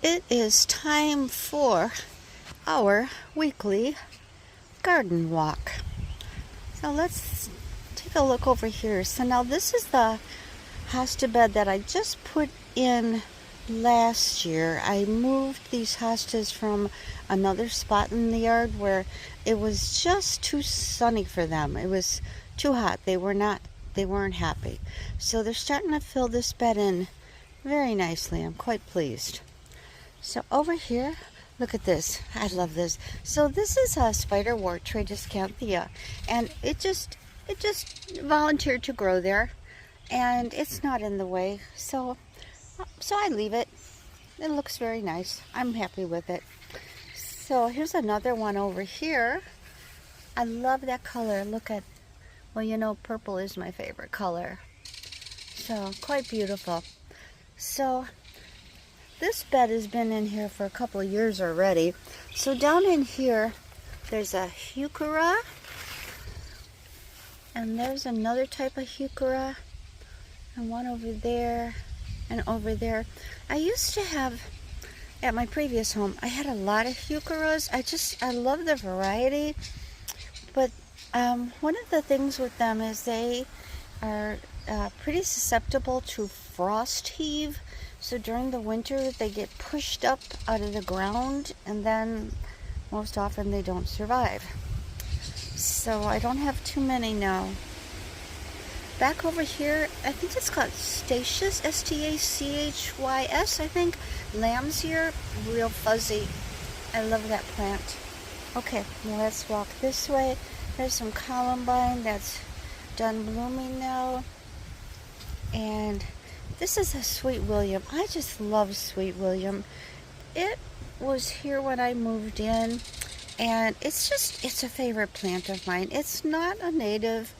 It is time for our weekly garden walk. So let's take a look over here. So now this is the hosta bed that I just put in last year. I moved these hostas from another spot in the yard where it was just too sunny for them. It was too hot. They weren't happy. So they're starting to fill this bed in very nicely. I'm quite pleased. So over here, look at this. I love this. So this is a spiderwort, Tradescanthia, and it just volunteered to grow there, and it's not in the way. So I leave it. It looks very nice. I'm happy with it. So here's another one over here. I love that color. Look at, well, you know, purple is my favorite color. So quite beautiful. So this bed has been in here for a couple of years already. So down in here, there's a Heuchera, and there's another type of Heuchera, and one over there, and over there. I used to have, at my previous home, I had a lot of Heucheras. I love the variety, but one of the things with them is they are pretty susceptible to frost heave. So during the winter, they get pushed up out of the ground, and then most often they don't survive. So I don't have too many now. Back over here, I think it's called Stachys, S-T-A-C-H-Y-S, I think. Lamb's ear, real fuzzy. I love that plant. Okay, now let's walk this way. There's some columbine that's done blooming now. And this is a Sweet William. I just love Sweet William. It was here when I moved in, and it's a favorite plant of mine. It's not a native.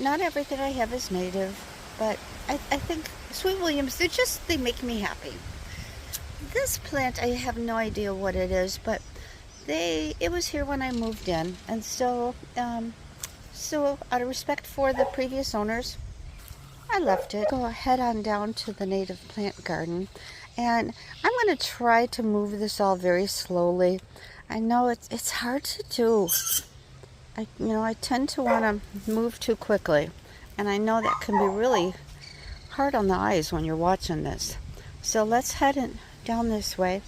Not everything I have is native, but I think Sweet Williams, they make me happy. This plant, I have no idea what it is, but it was here when I moved in, and so out of respect for the previous owners, I left it. Go head on down to the native plant garden, and I'm going to try to move this all very slowly. I know it's hard to do. I tend to want to move too quickly, and I know that can be really hard on the eyes when you're watching this. So let's head down this way.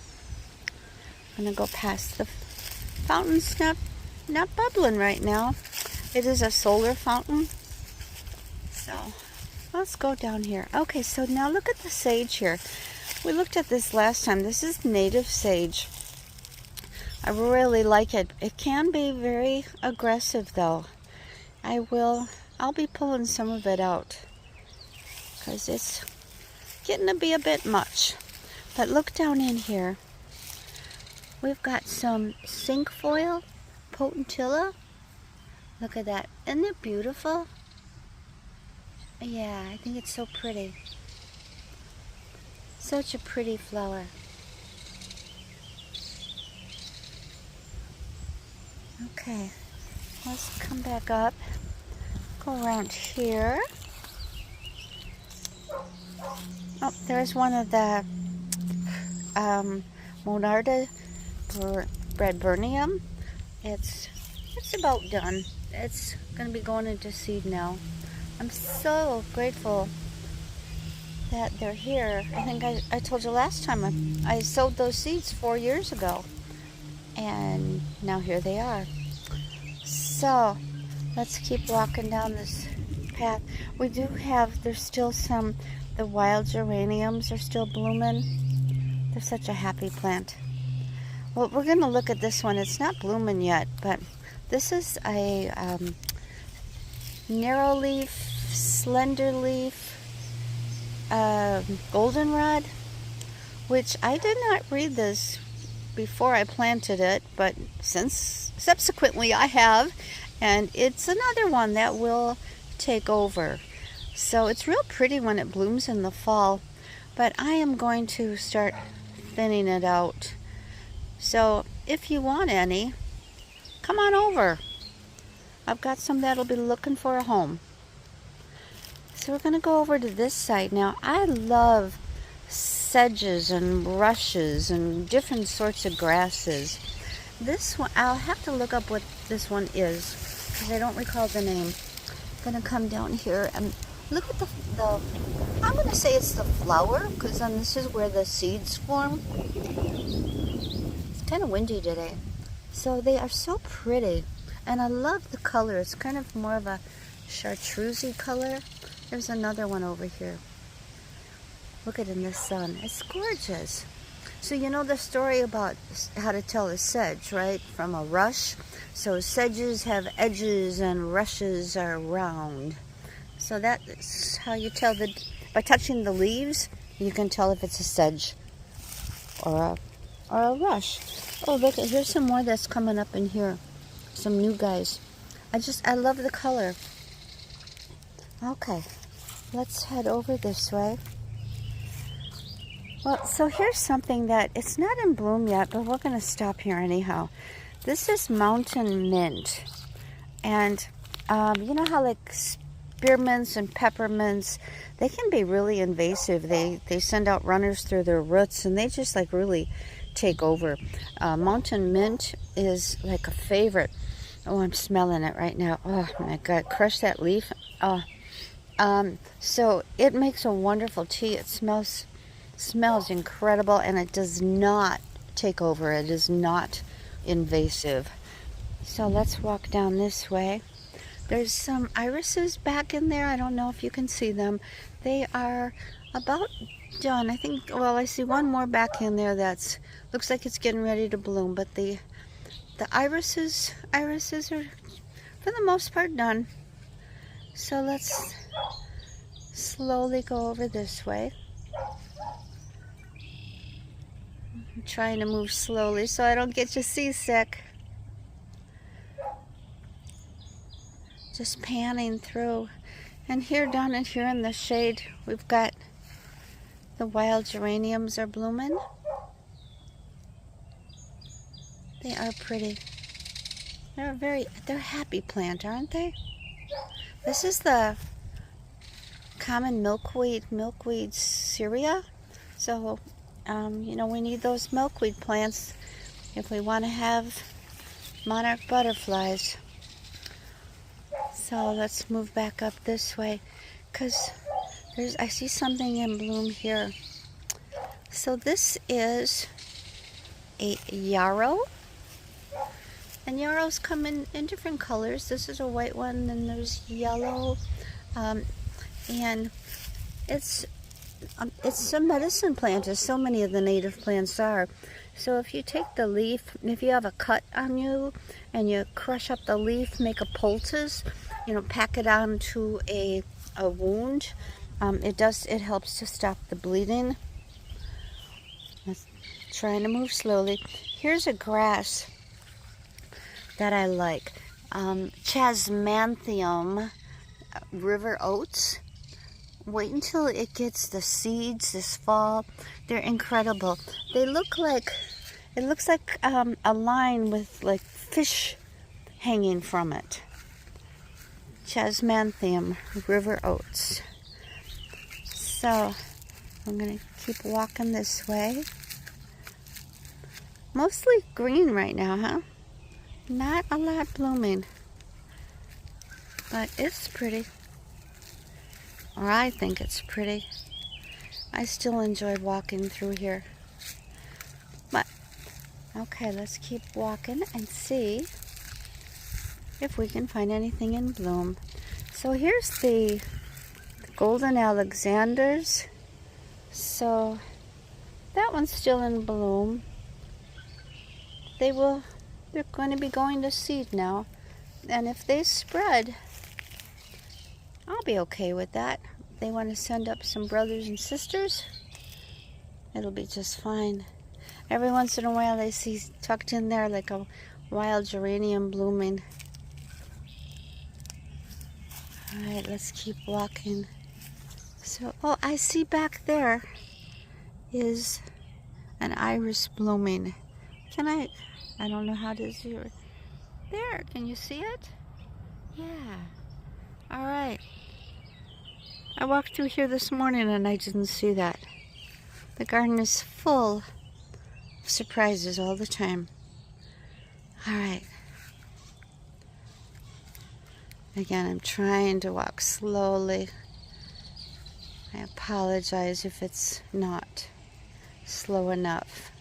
I'm going to go past the fountain's not bubbling right now. It is a solar fountain. So let's go down here. Okay, so now look at the sage here. We looked at this last time. This is native sage. I really like it. It can be very aggressive though. I'll be pulling some of it out because it's getting to be a bit much. But look down in here. We've got some cinquefoil potentilla. Look at that. Isn't it beautiful? Yeah, I think it's so pretty. Such a pretty flower. Okay, let's come back up. Go around here. Oh, there's one of the Monarda bradburnium. It's about done. It's going to be going into seed now. I'm so grateful that they're here. I think I told you last time I sowed those seeds 4 years ago, and now here they are. So let's keep walking down this path. There's still the wild geraniums are still blooming. They're such a happy plant. Well, we're going to look at this one. It's not blooming yet, but this is a narrow leaf, slender leaf, goldenrod, which I did not read this before I planted it, but since subsequently I have, and it's another one that will take over. So it's real pretty when it blooms in the fall, but I am going to start thinning it out. So if you want any, come on over. I've got some that'll be looking for a home. So we're going to go over to this side now. I love sedges and rushes and different sorts of grasses. This one, I'll have to look up what this one is because I don't recall the name. I'm gonna come down here and look at the I'm gonna say it's the flower because then this is where the seeds form. It's kind of windy today. So they are so pretty. And I love the color. It's kind of more of a chartreusey color. There's another one over here. Look at it in the sun. It's gorgeous. So you know the story about how to tell a sedge, right? From a rush. So sedges have edges and rushes are round. So that's how you tell by touching the leaves, you can tell if it's a sedge or a rush. Oh, look, here's some more that's coming up in here. Some new guys. I love the color. Okay, let's head over this way. Well, so here's something that it's not in bloom yet, but we're going to stop here anyhow. This is mountain mint. And you know how like spearmints and peppermints, they can be really invasive. They send out runners through their roots and they just like really take over. Mountain mint is like a favorite. Oh, I'm smelling it right now. Oh my God, crush that leaf. Oh, so it makes a wonderful tea. It smells incredible and it does not take over. It is not invasive. So let's walk down this way. There's some irises back in there. I don't know if you can see them. They are about done. I think, well, I see one more back in there that's looks like it's getting ready to bloom, but the irises are for the most part done. So let's slowly go over this way. I'm trying to move slowly so I don't get you seasick. Just panning through. And here, down in here in the shade, we've got the wild geraniums are blooming. They are pretty. They're a happy plant, aren't they? This is the common milkweed cerea. So, you know, we need those milkweed plants if we want to have monarch butterflies. So let's move back up this way because I see something in bloom here. So this is a yarrow. And yarrows come in different colors. This is a white one, and there's yellow. And it's a medicine plant, as so many of the native plants are. So if you take the leaf, if you have a cut on you, and you crush up the leaf, make a poultice, you know, pack it onto a wound, it helps to stop the bleeding. Let's trying to move slowly. Here's a grass that I like. Chasmanthium river oats. Wait until it gets the seeds this fall. They're incredible. They look like, it looks like a line with like fish hanging from it. Chasmanthium river oats. So I'm going to keep walking this way. Mostly green right now, huh? Not a lot blooming, but it's pretty. Or I think it's pretty. I still enjoy walking through here. But, okay, let's keep walking and see if we can find anything in bloom. So here's the golden Alexanders. So that one's still in bloom. They're going to be going to seed now. And if they spread, I'll be okay with that. If they want to send up some brothers and sisters, it'll be just fine. Every once in a while I see tucked in there like a wild geranium blooming. Alright, let's keep walking. So, oh, I see back there is an iris blooming. I don't know how to see it. There, can you see it? Yeah. Alright. I walked through here this morning and I didn't see that. The garden is full of surprises all the time. All right. Again, I'm trying to walk slowly. I apologize if it's not slow enough.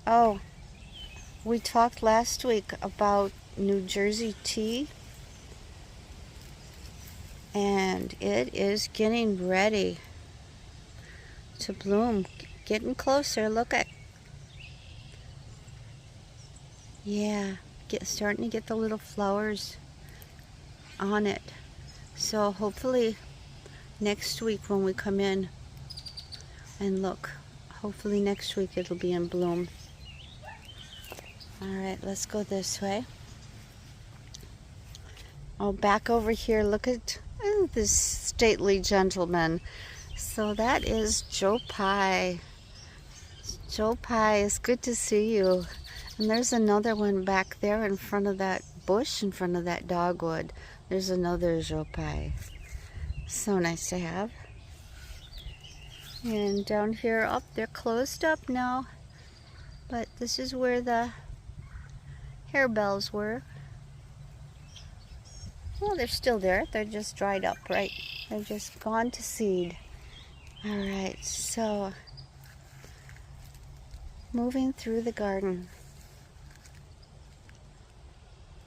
Oh, we talked last week about New Jersey tea, and it is getting ready to bloom. Getting closer. Look at, yeah, starting to get the little flowers on it. So hopefully next week when we come in and look, hopefully next week it'll be in bloom. All right, let's go this way. Oh, back over here, look at this stately gentleman. So that is Joe Pye. Joe Pye, it's good to see you. And there's another one back there in front of that bush, in front of that dogwood. There's another Joe Pye. So nice to have. And down here, up, they're closed up now. But this is where the harebells were. Well, they're still there. They're just dried up, right? They're just gone to seed. All right, so moving through the garden.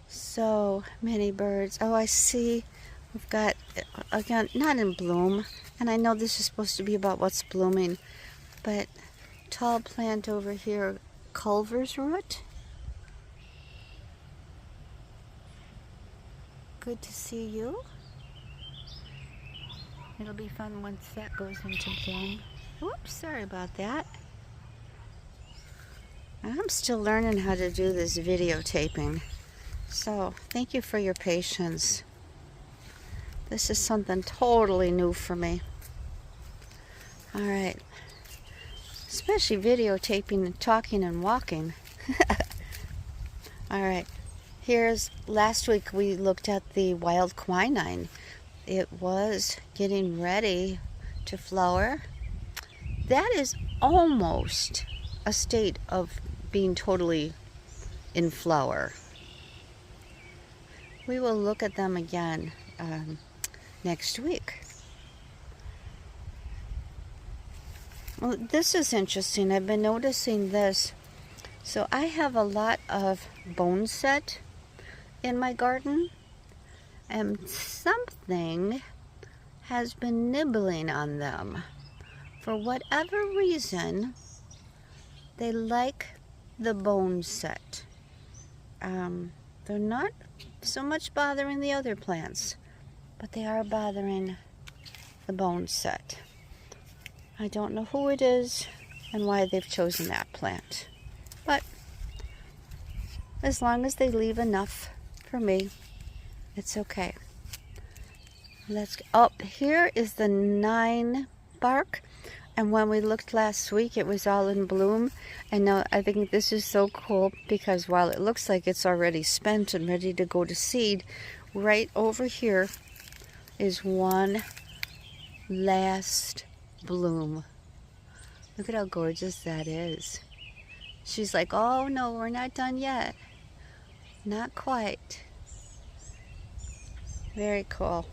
So many birds. Oh, I see we've got, again, not in bloom. And I know this is supposed to be about what's blooming. But tall plant over here, Culver's root. Good to see you. It'll be fun once that goes into bloom. Whoops, sorry about that. I'm still learning how to do this videotaping. So thank you for your patience. This is something totally new for me. All right. Especially videotaping and talking and walking. All right. Here's, last week we looked at the wild quinine. It was getting ready to flower. That is almost a state of being totally in flower. We will look at them again next week. Well, this is interesting. I've been noticing this. So I have a lot of bone set in my garden, and something has been nibbling on them. For whatever reason, they like the bone set. They're not so much bothering the other plants, but they are bothering the bone set. I don't know who it is and why they've chosen that plant, but as long as they leave enough for me, it's okay. Let's up here is the 9 bark, and when we looked last week it was all in bloom. And now I think this is so cool because while it looks like it's already spent and ready to go to seed, right over here is one last bloom. Look at how gorgeous that is. She's like, oh no, we're not done yet. Not quite. Very cool.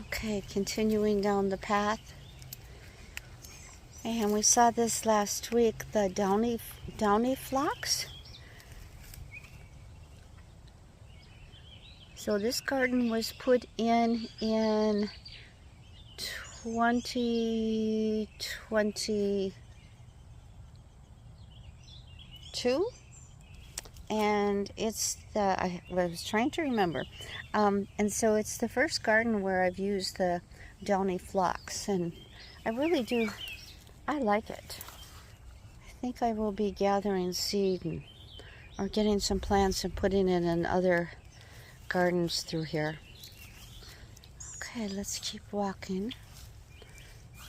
Okay, continuing down the path. And we saw this last week, the downy phlox. So this garden was put in 2022. And it's I was trying to remember. And so it's the first garden where I've used the downy phlox. And I really do, I like it. I think I will be gathering seed or getting some plants and putting it in other gardens through here. Okay, let's keep walking.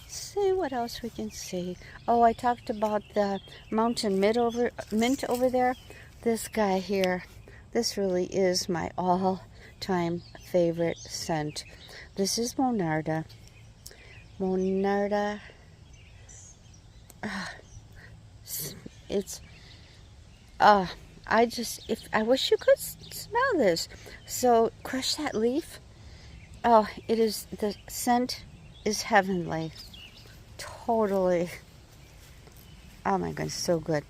See what else we can see. Oh, I talked about the mountain mint over there. This guy here, this really is my all-time favorite scent. This is Monarda, Monarda. It's I wish you could smell this. So crush that leaf. Oh, the scent is heavenly. Totally. Oh my goodness, so good.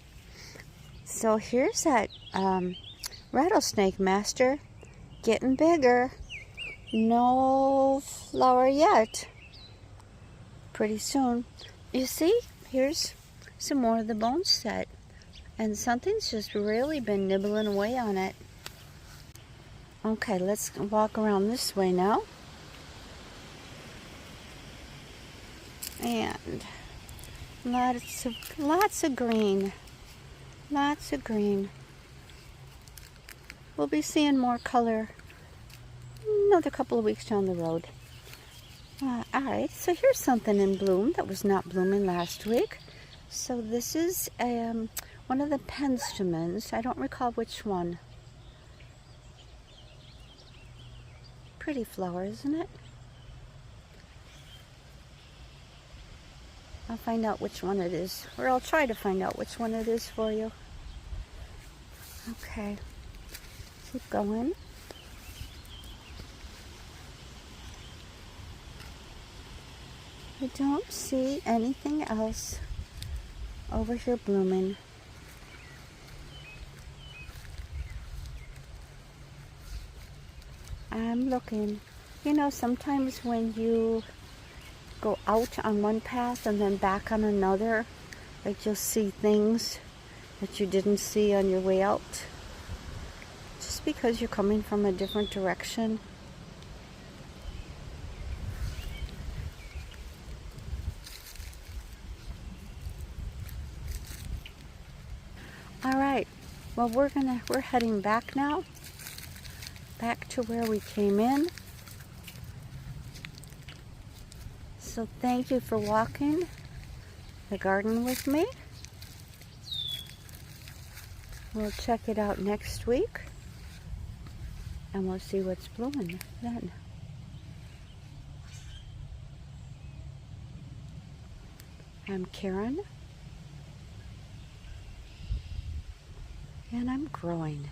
So here's that rattlesnake master getting bigger. No flower yet. Pretty soon. You see, here's some more of the bone set. And something's just really been nibbling away on it. Okay, let's walk around this way now. And lots of green. Lots of green. We'll be seeing more color another couple of weeks down the road. Alright, so here's something in bloom that was not blooming last week. So this is one of the penstemons. I don't recall which one. Pretty flower, isn't it? I'll find out which one it is, or I'll try to find out which one it is for you. Okay, keep going. I don't see anything else over here blooming. I'm looking. You know, sometimes when you go out on one path and then back on another, like you'll see things that you didn't see on your way out, just because you're coming from a different direction. All right, well, we're heading back now, back to where we came in. So thank you for walking the garden with me. We'll check it out next week, and we'll see what's blooming then. I'm Karyn, and I'm growing.